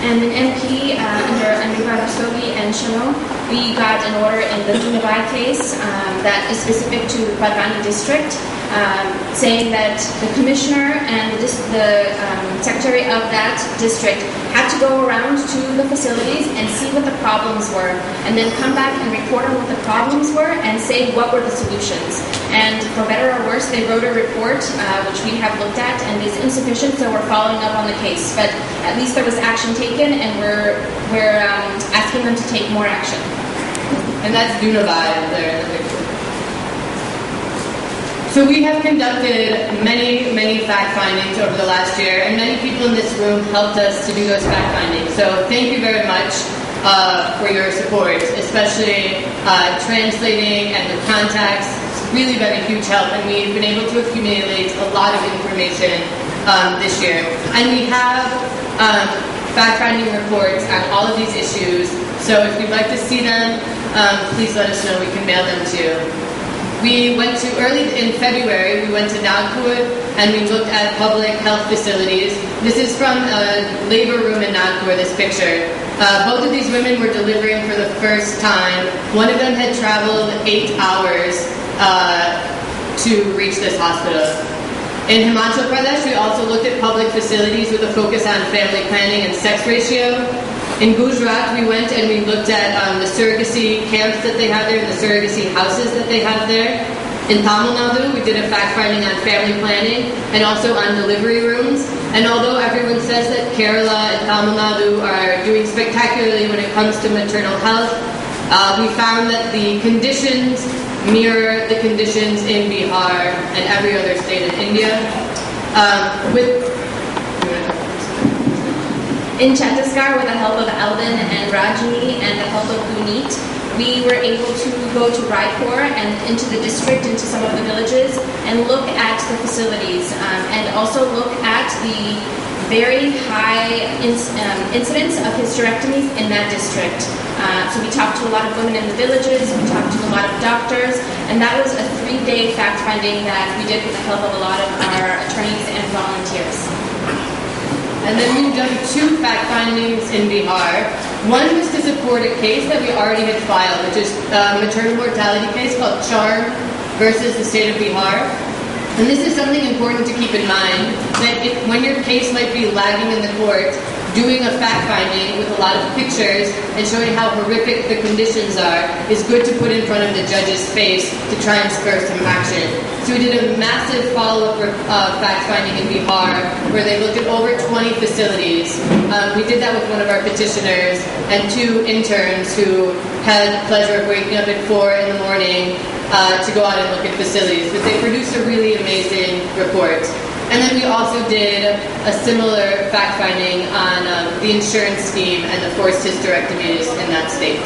And an MP under Socio-Legal and Chanel, we got an order in the Dunabai case that is specific to the Parvani district, saying that the commissioner and the secretary of that district had to go around to the facilities and see what the problems were, and then come back and report on what the problems were and say what were the solutions. And for better or worse, they wrote a report, which we have looked at, and is insufficient, so we're following up on the case. But at least there was action taken, and we're asking them to take more action. And that's Dunabai there in the picture. So we have conducted many, many fact findings over the last year, and many people in this room helped us to do those fact findings. So thank you very much for your support, especially translating and the contacts. It's really been a huge help, and we've been able to accumulate a lot of information this year. And we have fact-finding reports on all of these issues, so if you'd like to see them, please let us know. We can mail them to you. We went to, early in February, we went to Nagpur and we looked at public health facilities. This is from a labor room in Nagpur, this picture. Both of these women were delivering for the first time. One of them had traveled 8 hours to reach this hospital. In Himachal Pradesh, we also looked at public facilities with a focus on family planning and sex ratio. In Gujarat, we went and we looked at the surrogacy camps that they have there and the surrogacy houses that they have there. In Tamil Nadu, we did a fact-finding on family planning and also on delivery rooms. And although everyone says that Kerala and Tamil Nadu are doing spectacularly when it comes to maternal health, we found that the conditions mirror the conditions in Bihar and every other state in India. In Chhattisgarh, with the help of Alvin and Rajini and the help of Guneet, we were able to go to Raipur and into the district, into some of the villages, and look at the facilities, and also look at the very high incidence of hysterectomies in that district. So we talked to a lot of women in the villages, we talked to a lot of doctors, and that was a 3-day fact-finding that we did with the help of a lot of our attorneys and volunteers. And then we've done 2 fact findings in Bihar. One was to support a case that we already had filed, which is a maternal mortality case called Charm versus the state of Bihar. And this is something important to keep in mind, that when your case might be lagging in the court, doing a fact finding with a lot of pictures and showing how horrific the conditions are is good to put in front of the judge's face to try and spur some action. So we did a massive follow-up fact finding in Bihar where they looked at over 20 facilities. We did that with one of our petitioners and 2 interns who had the pleasure of waking up at 4 in the morning to go out and look at facilities. But they produced a really amazing report. And then we also did a similar fact-finding on the insurance scheme and the forced hysterectomies in that state.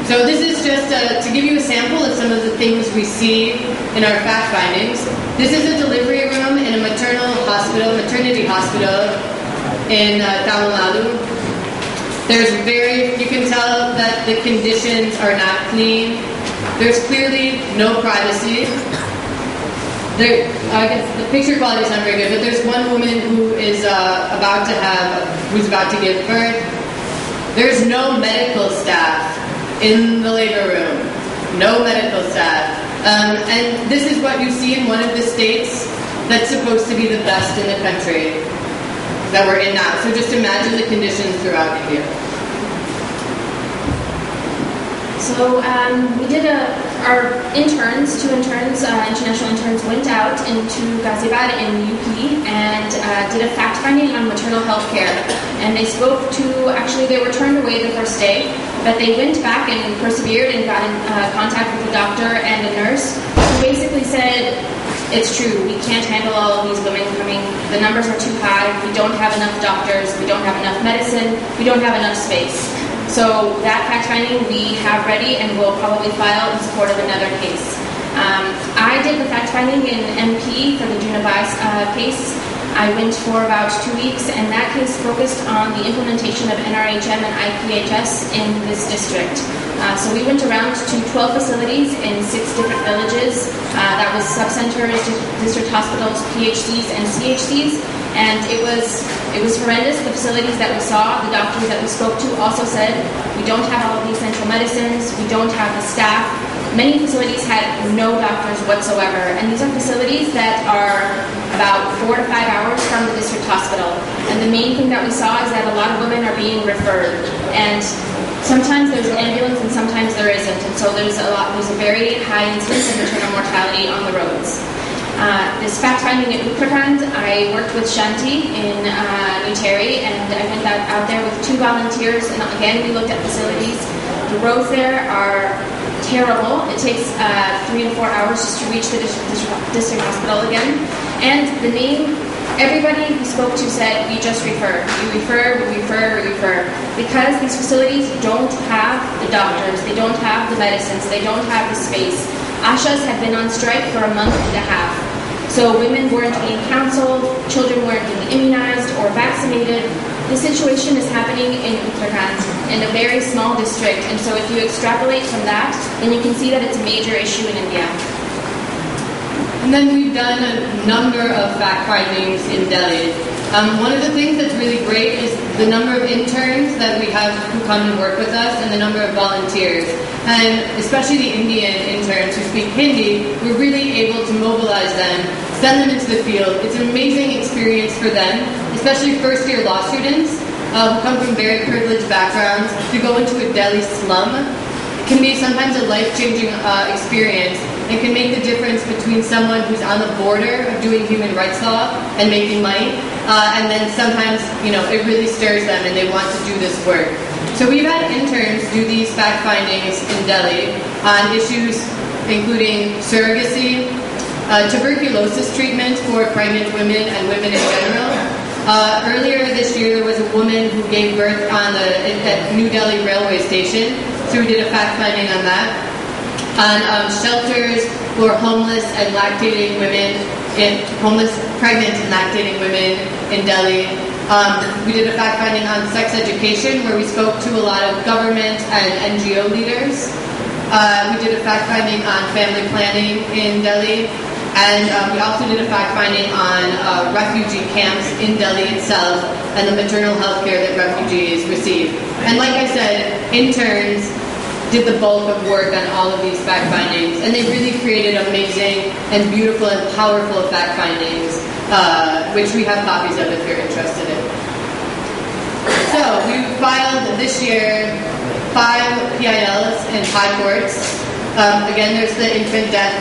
So this is just to give you a sample of some of the things we see in our fact-findings. This is a delivery room in a maternity hospital in Tamil Nadu. You can tell that the conditions are not clean. There's clearly no privacy. I guess the picture quality is not very good, but there's one woman who is who's about to give birth. There's no medical staff in the labor room. No medical staff. And this is what you see in one of the states that's supposed to be the best in the country that we're in now. So just imagine the conditions throughout India. So we did our interns, 2 interns, international interns, went out into Ghaziabad in UP and did a fact-finding on maternal health care. And they spoke to, actually they were turned away the first day, but they went back and persevered and got in contact with a doctor and a nurse who basically said, it's true, we can't handle all of these women coming, the numbers are too high, we don't have enough doctors, we don't have enough medicine, we don't have enough space. So that fact-finding we have ready and will probably file in support of another case. I did the fact-finding in MP for the Dunabai case. I went for about 2 weeks, and that case focused on the implementation of NRHM and IPHS in this district. So we went around to 12 facilities in 6 different villages. That was subcenters, district hospitals, PHCs, and CHCs. And it was It was horrendous. The facilities that we saw, the doctors that we spoke to also said, we don't have all of the essential medicines, we don't have the staff. Many facilities had no doctors whatsoever, and these are facilities that are about 4 to 5 hours from the district hospital. And the main thing that we saw is that a lot of women are being referred, and sometimes there's an ambulance and sometimes there isn't, and so there's a very high incidence of maternal mortality on the roads. This fact-finding at Uttarakhand, I worked with Shanti in New Terry, and I went out there with 2 volunteers, and again we looked at facilities. The roads there are terrible. It takes 3 to 4 hours just to reach the district hospital again. And everybody we spoke to said, we just refer. We refer. Because these facilities don't have the doctors, they don't have the medicines, they don't have the space. ASHAs had been on strike for a month and a half. So women weren't being counseled, children weren't being immunized or vaccinated. The situation is happening in Uttarakhand, in a very small district, and so if you extrapolate from that, then you can see that it's a major issue in India. And then we've done a number of fact findings in Delhi. One of the things that's really great is the number of interns that we have who come and work with us and the number of volunteers. And especially the Indian interns who speak Hindi, we're really able to mobilize them, send them into the field. It's an amazing experience for them, especially first-year law students who come from very privileged backgrounds, to go into a Delhi slum. It can be sometimes a life-changing experience. It can make the difference between someone who's on the border of doing human rights law and making money, and then sometimes, it really stirs them and they want to do this work. So we've had interns do these fact findings in Delhi on issues including surrogacy, tuberculosis treatment for pregnant women and women in general. Earlier this year, there was a woman who gave birth at New Delhi railway station, so we did a fact finding on that. On shelters for homeless and lactating women, pregnant and lactating women in Delhi. We did a fact finding on sex education, where we spoke to a lot of government and NGO leaders. We did a fact finding on family planning in Delhi. And we also did a fact finding on refugee camps in Delhi itself and the maternal health care that refugees receive. And like I said, interns did the bulk of work on all of these fact findings, and they really created amazing and beautiful and powerful fact findings, which we have copies of if you're interested in. So we filed this year 5 PILs in high courts. Again, there's the infant death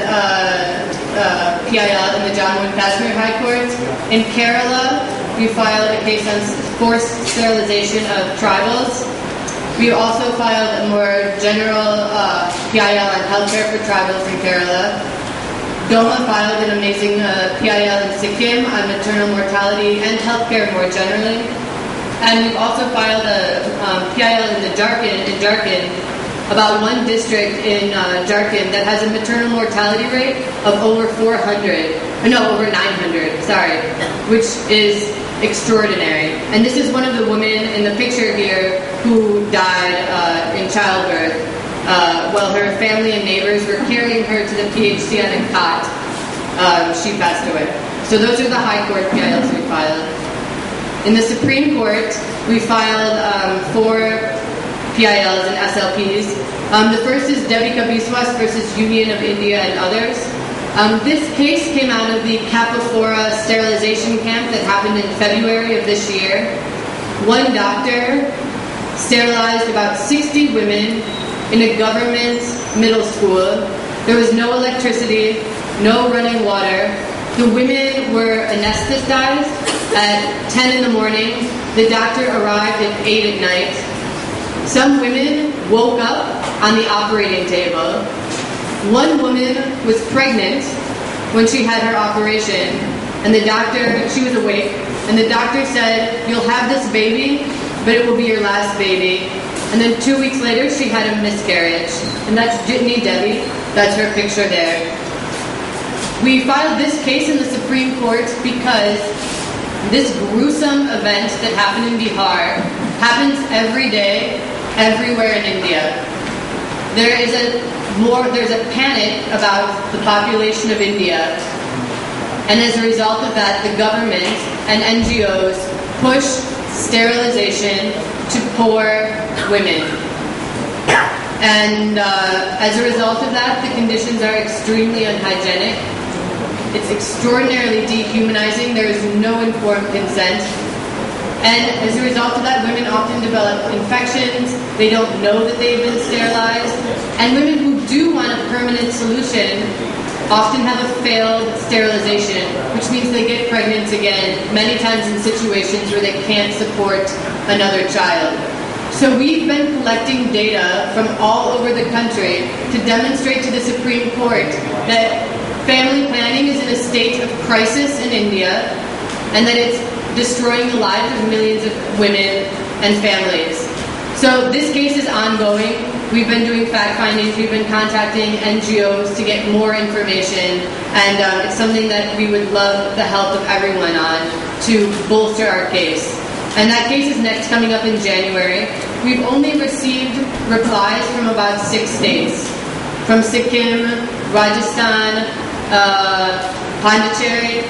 PIL in the Jammu and Kashmir High Court. In Kerala, we filed a case on forced sterilization of tribals. We also filed a more general PIL on healthcare for tribals in Kerala. DOMA filed an amazing PIL in Sikkim on maternal mortality and healthcare more generally. And we've also filed a PIL in Jharkhand, about one district in Jharkhand that has a maternal mortality rate of over 900, which is extraordinary. And this is one of the women in the picture here who died in childbirth while her family and neighbors were carrying her to the PHC on a cot. She passed away. So those are the high court PILs we filed. In the Supreme Court, we filed 4 PILs and SLPs. The first is Devika Biswas versus Union of India and others. This case came out of the Kapafora sterilization camp that happened in February of this year. One doctor sterilized about 60 women in a government middle school. There was no electricity, no running water. The women were anesthetized at 10 in the morning. The doctor arrived at 8 at night. Some women woke up on the operating table. One woman was pregnant when she had her operation, and she was awake, and the doctor said, "You'll have this baby, but it will be your last baby." And then 2 weeks later, she had a miscarriage. And that's Jitni Devi. That's her picture there. We filed this case in the Supreme Court because this gruesome event that happened in Bihar happens every day, everywhere in India. There's a panic about the population of India, and as a result of that, the government and NGOs push sterilization to poor women. And as a result of that, the conditions are extremely unhygienic. It's extraordinarily dehumanizing. There is no informed consent. And as a result of that, women often develop infections. They don't know that they've been sterilized. And women who do want a permanent solution often have a failed sterilization, which means they get pregnant again, many times in situations where they can't support another child. So we've been collecting data from all over the country to demonstrate to the Supreme Court that family planning is in a state of crisis in India and that it's destroying the lives of millions of women and families. So this case is ongoing. We've been doing fact findings. We've been contacting NGOs to get more information, and it's something that we would love the help of everyone on to bolster our case. And that case is next coming up in January. We've only received replies from about 6 states, from Sikkim, Rajasthan, Pondicherry,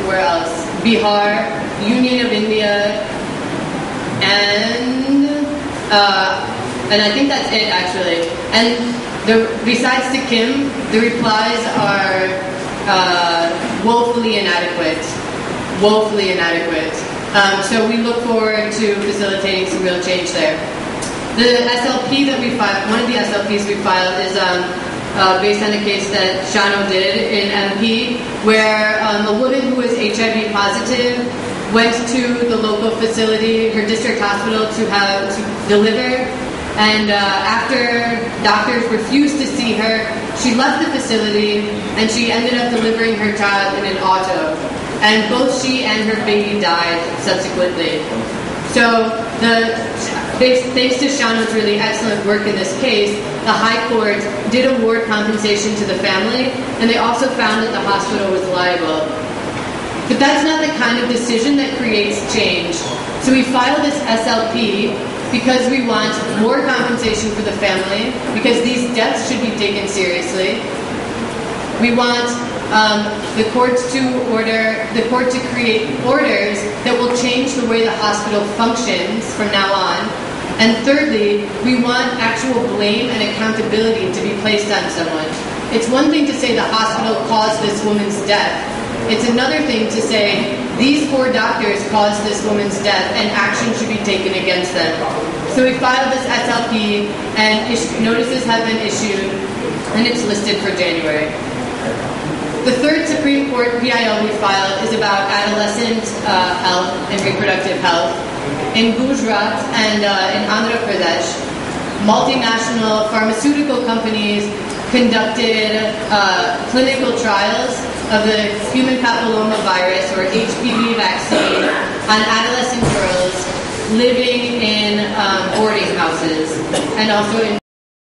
where else? Bihar, Union of India, and I think that's it actually. And besides Sikkim, the replies are woefully inadequate. Woefully inadequate. So we look forward to facilitating some real change there. The SLP that we filed, one of the SLPs we filed is based on a case that Shano did in MP, where a woman who was HIV positive went to the local facility, her district hospital, to deliver, and after doctors refused to see her, she left the facility and she ended up delivering her child in an auto. And both she and her baby died subsequently. So thanks to Shano's really excellent work in this case, the High Court did award compensation to the family, and they also found that the hospital was liable. But that's not the kind of decision that creates change. So we filed this SLP because we want more compensation for the family, because these deaths should be taken seriously. We want the court to create orders that will change the way the hospital functions from now on. And thirdly, we want actual blame and accountability to be placed on someone. It's one thing to say the hospital caused this woman's death. It's another thing to say these 4 doctors caused this woman's death and action should be taken against them. So we filed this SLP and notices have been issued, and it's listed for January. The third Supreme Court PIL we filed is about adolescent health and reproductive health. In Gujarat and in Andhra Pradesh, multinational pharmaceutical companies conducted clinical trials of the human papilloma virus, or HPV vaccine, on adolescent girls living in boarding houses and also in